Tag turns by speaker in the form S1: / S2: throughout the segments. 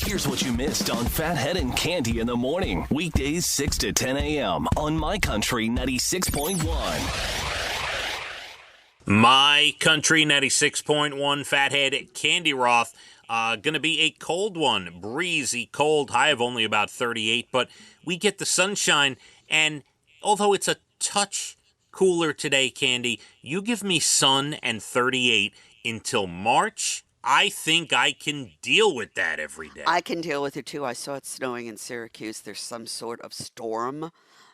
S1: Here's what you missed on Phathead and Cande in the morning. Weekdays 6 to 10 a.m. on My Country 96.1.
S2: My Country 96.1, Phathead, Cande Roth. Going to be a cold one, breezy, cold, high of only about 38, but we get the sunshine, and although it's a touch cooler today, Cande, you give me sun and 38 until March. I think I can deal with that every day.
S3: I can deal with it too. I saw it snowing in Syracuse. There's some sort of storm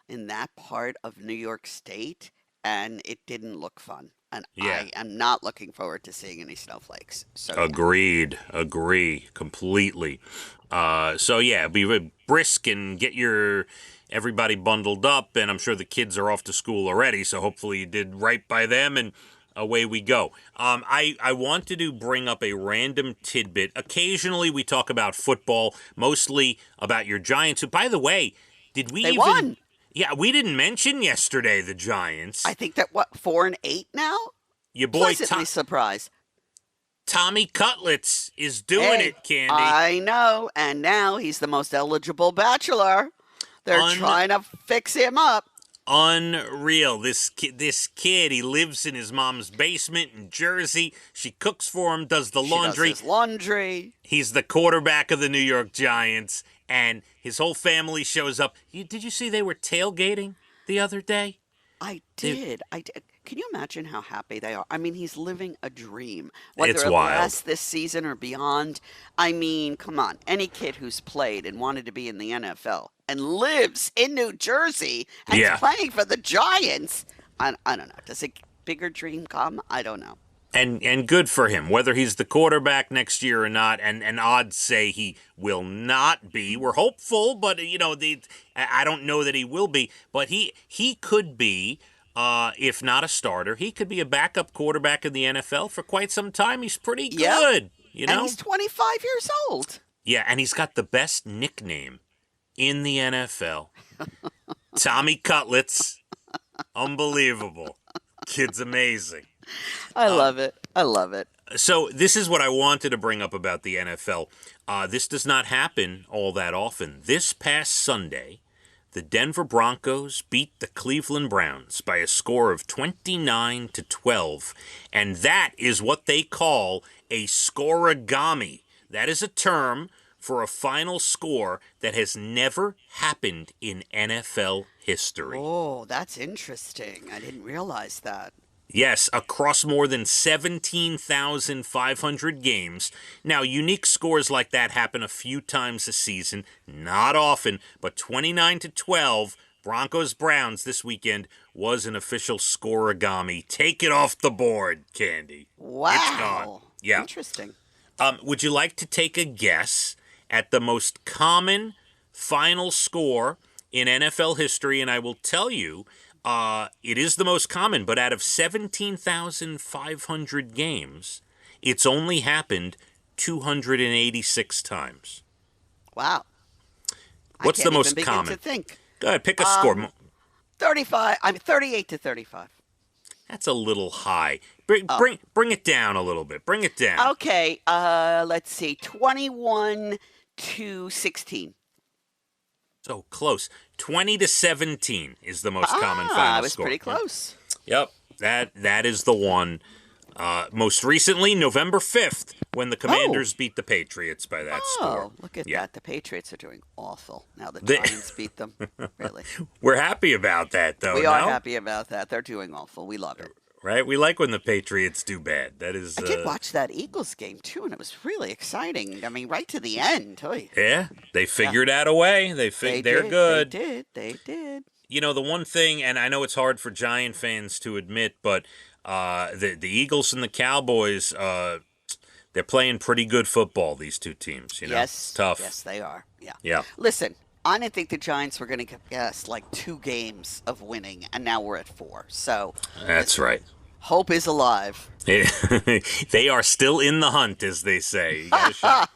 S3: in that part of New York State, and it didn't look fun. And
S2: Yeah.
S3: I am not looking forward to seeing any snowflakes. So yeah.
S2: Agree completely. Be brisk and get everybody bundled up, and I'm sure the kids are off to school already, so hopefully you did right by them, and away we go. I wanted to bring up a random tidbit. Occasionally we talk about football, mostly about your Giants, who, by the way,
S3: They won.
S2: Yeah, we didn't mention yesterday the Giants.
S3: I think that, 4-8 now?
S2: Your boy
S3: Pleasantly surprised.
S2: Tommy Cutlets is doing it, Cande.
S3: I know, and now he's the most eligible bachelor. They're trying to fix him up.
S2: Unreal. This kid, he lives in his mom's basement in Jersey. She cooks for him, does the laundry.
S3: She does his laundry.
S2: He's the quarterback of the New York Giants, and his whole family shows up. Did you see they were tailgating the other day?
S3: I did. Can you imagine how happy they are? I mean, he's living a dream. Whether
S2: It's
S3: it
S2: wild.
S3: lasts this season or beyond. I mean, come on. Any kid who's played and wanted to be in the NFL and lives in New Jersey and is playing for the Giants, I don't know. Does a bigger dream come? I don't know.
S2: And good for him, whether he's the quarterback next year or not, and odds say he will not be. We're hopeful, but, I don't know that he will be. But he could be, if not a starter, he could be a backup quarterback in the NFL for quite some time. He's pretty good,
S3: And he's 25 years old.
S2: Yeah, and he's got the best nickname in the NFL. Tommy Cutlets. Unbelievable. Kid's amazing.
S3: I love it. I love it.
S2: So this is what I wanted to bring up about the NFL. This does not happen all that often. This past Sunday, the Denver Broncos beat the Cleveland Browns by a score of 29-12, and that is what they call a scorigami. That is a term for a final score that has never happened in NFL history.
S3: Oh, that's interesting. I didn't realize that.
S2: Yes, across more than 17,500 games. Now, unique scores like that happen a few times a season, not often, but 29-12, Broncos-Browns this weekend was an official scorigami. Take it off the board, Cande.
S3: Wow.
S2: It's gone. Yeah.
S3: Interesting.
S2: Would you like to take a guess at the most common final score in NFL history? And I will tell you, it is the most common, but out of 17,500 games, it's only happened 286 times.
S3: Wow.
S2: What's the most common?
S3: To think.
S2: Go ahead, pick a score.
S3: 38-35.
S2: That's a little high. Bring it down a little bit. Bring it down.
S3: Okay, let's see. 21-16.
S2: So close. 20-17 is the most common final score.
S3: I was pretty close.
S2: Yep, that is the one. Most recently, November 5th, when the Commanders beat the Patriots by that score.
S3: Oh, look at that. The Patriots are doing awful. Now the Giants beat them. Really.
S2: We're happy about that, though.
S3: We are happy about that. They're doing awful. We love it.
S2: Right? We like when the Patriots do bad. That is.
S3: I did watch that Eagles game, too, and it was really exciting. I mean, right to the end. Oy.
S2: Yeah, they figured out a way. They're good.
S3: They did.
S2: You know, the one thing, and I know it's hard for Giant fans to admit, but the Eagles and the Cowboys, they're playing pretty good football, these two teams.
S3: Yes.
S2: It's tough.
S3: Yes, they are.
S2: Yeah.
S3: Listen, I didn't think the Giants were going to get like 2 games of winning, and now we're at 4. So
S2: that's right.
S3: Hope is alive.
S2: They are still in the hunt, as they say. You got a shot.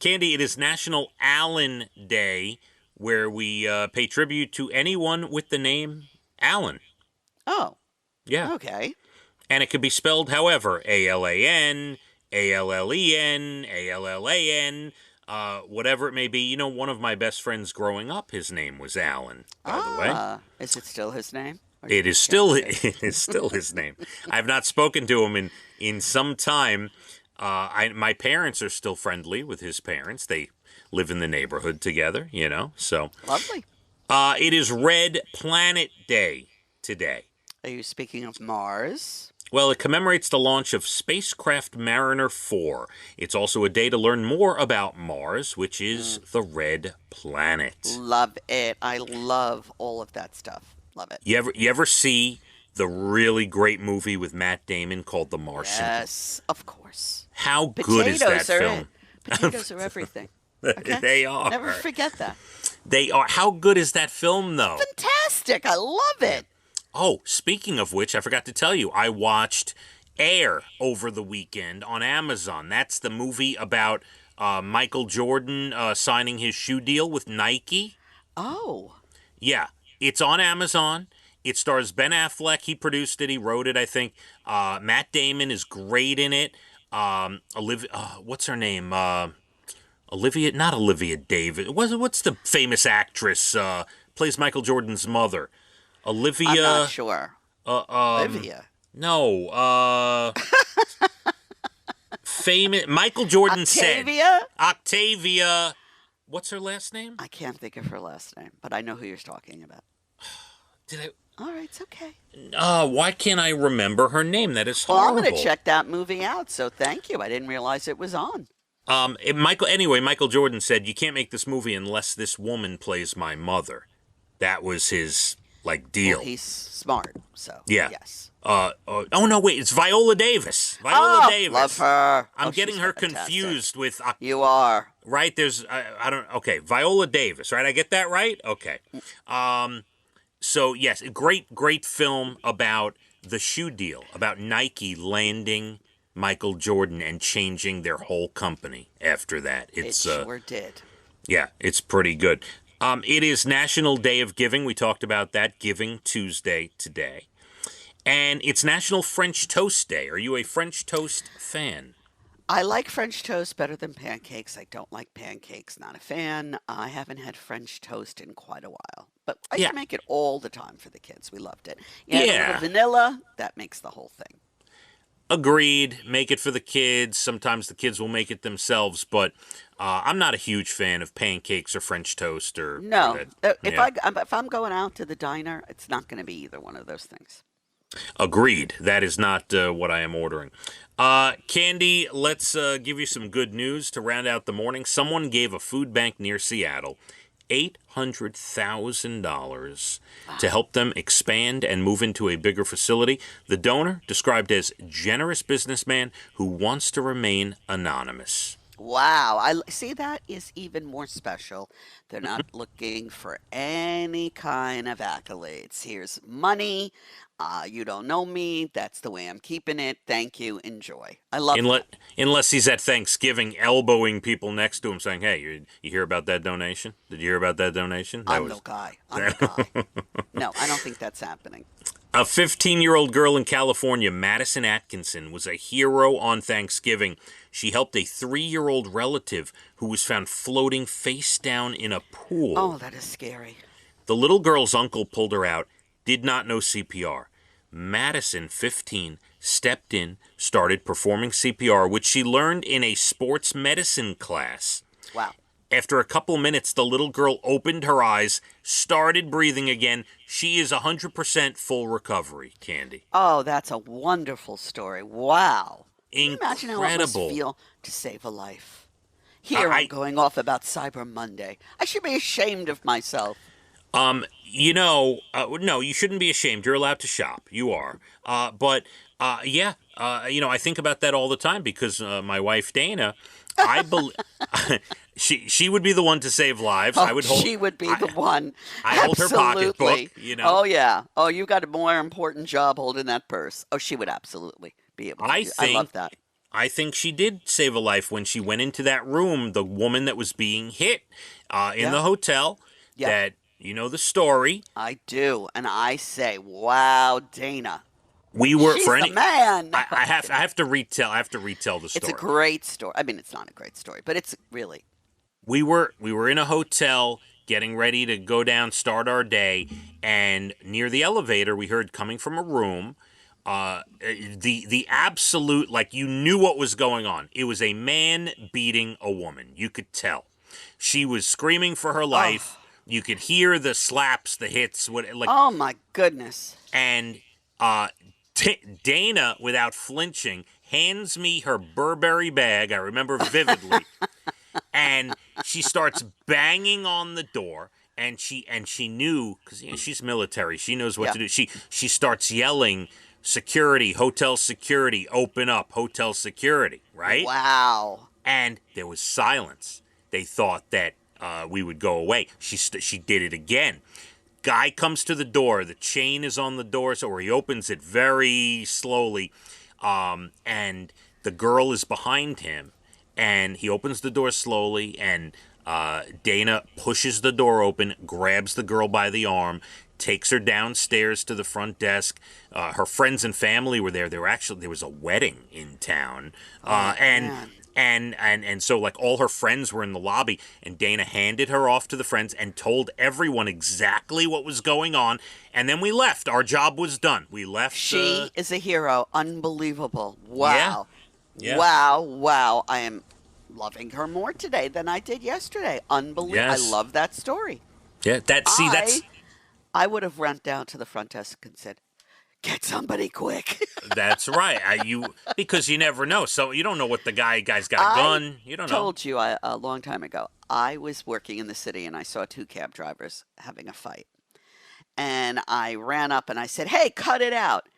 S2: Cande, it is National Allen Day, where we pay tribute to anyone with the name Allen.
S3: Oh.
S2: Yeah.
S3: Okay.
S2: And it can be spelled however, A-L-A-N, Allen, Allan, whatever it may be. You know, one of my best friends growing up, his name was Alan, by the way.
S3: Is it still his name?
S2: It is still his name. I've not spoken to him in some time. My parents are still friendly with his parents. They live in the neighborhood together, you know. So
S3: Lovely.
S2: It is Red Planet Day today.
S3: Are you speaking of Mars?
S2: Well, it commemorates the launch of spacecraft Mariner 4. It's also a day to learn more about Mars, which is the red planet.
S3: Love it. I love all of that stuff. Love it.
S2: You ever see the really great movie with Matt Damon called The Martian?
S3: Yes, of course.
S2: How good is that film?
S3: Potatoes are everything. Okay?
S2: They are.
S3: Never forget that.
S2: They are. How good is that film, though?
S3: Fantastic. I love it.
S2: Oh, speaking of which, I forgot to tell you, I watched Air over the weekend on Amazon. That's the movie about Michael Jordan signing his shoe deal with Nike.
S3: Oh.
S2: Yeah, it's on Amazon. It stars Ben Affleck. He produced it. He wrote it, I think. Matt Damon is great in it. Olivia, what's her name? Not Olivia Davis. What's the famous actress plays Michael Jordan's mother? Olivia.
S3: I'm not sure. Olivia.
S2: No. Famous Michael Jordan
S3: Octavia?
S2: said. Octavia. What's her last name?
S3: I can't think of her last name, but I know who you're talking about.
S2: Did I?
S3: All right, it's okay.
S2: Why can't I remember her name? That is
S3: Well,
S2: horrible.
S3: I'm going to check that movie out, so thank you. I didn't realize it was on.
S2: Michael Jordan said, you can't make this movie unless this woman plays my mother. That was his, deal.
S3: Well, he's smart, so
S2: Yeah.
S3: yes.
S2: Oh, no, wait, it's Viola Davis. Viola Davis.
S3: Love her.
S2: I'm getting
S3: she's
S2: her
S3: fantastic.
S2: confused with...
S3: You are.
S2: Right, there's... okay, Viola Davis, right? I get that right? Okay. So, yes, a great film about the shoe deal, about Nike landing Michael Jordan and changing their whole company after that.
S3: It sure did.
S2: Yeah, it's pretty good. It is National Day of Giving. We talked about that, Giving Tuesday today. And it's National French Toast Day. Are you a French toast fan?
S3: I like French toast better than pancakes. I don't like pancakes. Not a fan. I haven't had French toast in quite a while. But I used to make it all the time for the kids. We loved it. A little vanilla, that makes the whole thing.
S2: Agreed. Make it for the kids. Sometimes the kids will make it themselves, but I'm not a huge fan of pancakes or French toast or...
S3: No. If I'm going out to the diner, it's not going to be either one of those things.
S2: Agreed. That is not what I am ordering. Cande, let's give you some good news to round out the morning. Someone gave a food bank near Seattle $800,000 to help them expand and move into a bigger facility. The donor, described as generous businessman who wants to remain anonymous.
S3: Wow. I see, that is even more special. They're not looking for any kind of accolades. Here's money. You don't know me. That's the way I'm keeping it. Thank you. Enjoy. I love that.
S2: Unless he's at Thanksgiving elbowing people next to him saying, hey, you hear about that donation? Did you hear about that donation?
S3: No guy. No, I don't think that's happening.
S2: A 15-year-old girl in California, Madison Atkinson, was a hero on Thanksgiving. She helped a 3-year-old relative who was found floating face down in a pool.
S3: Oh, that is scary.
S2: The little girl's uncle pulled her out, did not know CPR. Madison, 15, stepped in, started performing CPR, which she learned in a sports medicine class.
S3: Wow.
S2: After a couple minutes, the little girl opened her eyes, started breathing again. She is 100% full recovery, Cande.
S3: Oh, that's a wonderful story. Wow.
S2: Incredible.
S3: Can you imagine how it must feel to save a life? Here I'm going off about Cyber Monday. I should be ashamed of myself.
S2: No, you shouldn't be ashamed. You're allowed to shop. You are. I think about that all the time because my wife, Dana, I believe she would be the one to save lives.
S3: Oh, she would be the one.
S2: I hold her pocketbook,
S3: Oh, yeah. Oh, you got a more important job holding that purse. Oh, she would absolutely be able to I love that.
S2: I think she did save a life when she went into that room, the woman that was being hit in the hotel.
S3: Yeah.
S2: That, you know the story.
S3: I do. And I say, wow, Dana.
S2: We were
S3: She's
S2: for
S3: the
S2: any.
S3: man.
S2: I have to retell. I have to retell the story.
S3: It's a great story. I mean, it's not a great story, but it's really.
S2: We were in a hotel getting ready to go down, start our day, and near the elevator, we heard coming from a room, the absolute, like, you knew what was going on. It was a man beating a woman. You could tell. She was screaming for her life. You could hear the slaps, the hits.
S3: Oh my goodness!
S2: And Dana, without flinching, hands me her Burberry bag. I remember vividly. And she starts banging on the door, and she knew, because she's military, she knows what to do. She starts yelling, "Security, hotel security, open up, hotel security!" Right?
S3: Wow.
S2: And there was silence. They thought that we would go away. She did it again. Guy comes to the door. The chain is on the door, so he opens it very slowly, and the girl is behind him. And he opens the door slowly, and Dana pushes the door open, grabs the girl by the arm, takes her downstairs to the front desk. Her friends and family were there. There was a wedding in town, and so, like, all her friends were in the lobby, and Dana handed her off to the friends and told everyone exactly what was going on. And then we left. Our job was done. We left.
S3: She is a hero. Unbelievable. Wow.
S2: Yeah.
S3: Wow. I am loving her more today than I did yesterday. Unbelievable.
S2: Yes.
S3: I love that story.
S2: Yeah, that's.
S3: I would have run down to the front desk and said, "Get somebody quick."
S2: That's right. Because you never know. So you don't know what the guy's got a gun. You don't know.
S3: I told you a long time ago, I was working in the city and I saw two cab drivers having a fight. And I ran up and I said, "Hey, cut it out."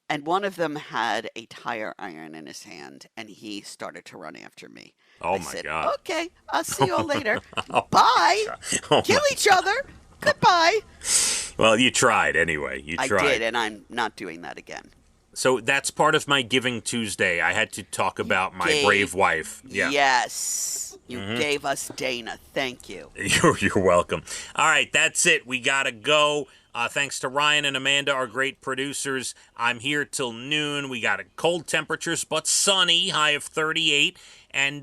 S3: And one of them had a tire iron in his hand, and he started to run after me.
S2: Oh,
S3: I
S2: my
S3: said,
S2: God.
S3: "Okay, I'll see you all later. Bye. Kill each other. Goodbye."
S2: Well, you tried anyway. You tried.
S3: I did, and I'm not doing that again.
S2: So that's part of my Giving Tuesday. I had to talk about my brave wife. Yeah.
S3: Yes. You gave us Dana. Thank you.
S2: You're welcome. All right, that's it. We got to go. Thanks to Ryan and Amanda, our great producers. I'm here till noon. We got cold temperatures, but sunny, high of 38. And,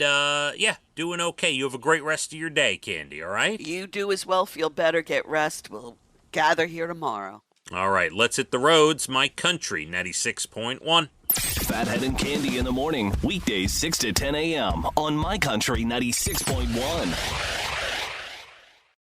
S2: doing okay. You have a great rest of your day, Cande, all right?
S3: You do as well. Feel better. Get rest. We'll gather here tomorrow.
S2: All right, let's hit the roads. My Country, 96.1.
S1: Phathead and Cande in the morning. Weekdays 6 to 10 a.m. on My Country 96.1.